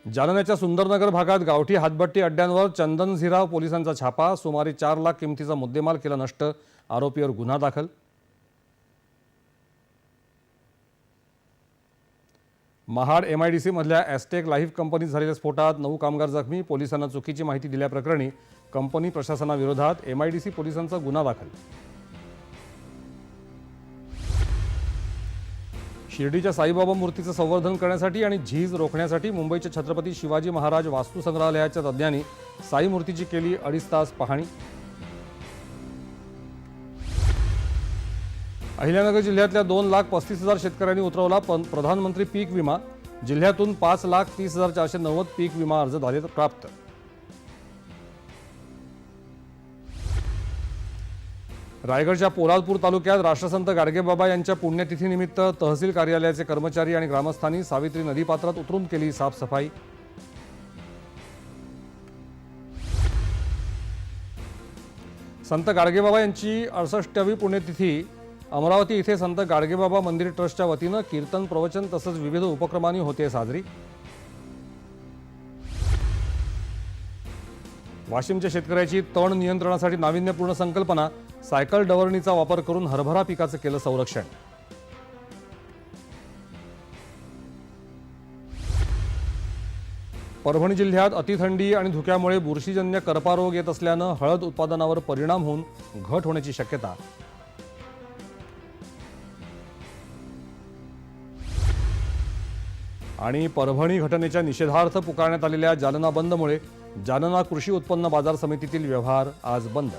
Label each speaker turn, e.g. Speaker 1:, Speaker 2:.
Speaker 1: जालन्याच्या सुंदरनगर भागात गावठी हातभट्टी अड्ड्यांवर चंदनझिरा पोलिसांचा छापा। सुमारे 4 लाख किमतीचा मुद्देमाल केला नष्ट। आरोपीवर गुन्हा दाखल। महाड MIDC मधल्या एस्टेक लाईफ कंपनीत झालेल्या स्फोटात 9 कामगार जखमी। पोलिसांना चुकीची माहिती दिल्याप्रकरणी कंपनी प्रशासनाविरोधात MIDC पोलिसांचा गुन्हा दाखल। शिर्डीच्या साईबाबा मूर्तीचं संवर्धन करण्यासाठी आणि झीज रोखण्यासाठी मुंबईच्या छत्रपती शिवाजी महाराज वास्तू संग्रहालयाच्या तज्ञांनी साई मूर्तीची केली 2.5 तास पाहणी। अहिल्यानगर जिल्ह्यातल्या 2,35,000 शेतकऱ्यांनी उतरवला प्रधानमंत्री पीक विमा। जिल्ह्यातून 5,30,490 पीक विमा अर्ज झाले प्राप्त। रायगडच्या पोलादपूर तालुक्यात राष्ट्रसंत गाडगेबाबा यांच्या पुण्यतिथीनिमित्त तहसील कार्यालयाचे कर्मचारी आणि ग्रामस्थांनी सावित्री नदीपात्रात उतरून केली साफसफाई। संत गाडगेबाबा यांची 68वी पुण्यतिथी अमरावती इथे संत गाडगेबाबा मंदिर ट्रस्टच्या वतीनं कीर्तन प्रवचन तसंच विविध उपक्रमांनी होते साजरी। वाशिमच्या शेतकऱ्याची तण नियंत्रणासाठी नाविन्यपूर्ण संकल्पना। सायकल डवरणीचा वापर करून हरभरा पिकाचं केलं संरक्षण। परभणी जिल्ह्यात अतिथंडी आणि धुक्यामुळे बुरशीजन्य करपा रोग येत असल्यानं हळद उत्पादनावर परिणाम होऊन घट होण्याची शक्यता। आणि परभणी घटनेच्या निषेधार्थ पुकारण्यात आलेल्या जालना बंदमुळे जालना कृषी उत्पन्न बाजार समितीतील व्यवहार आज बंद।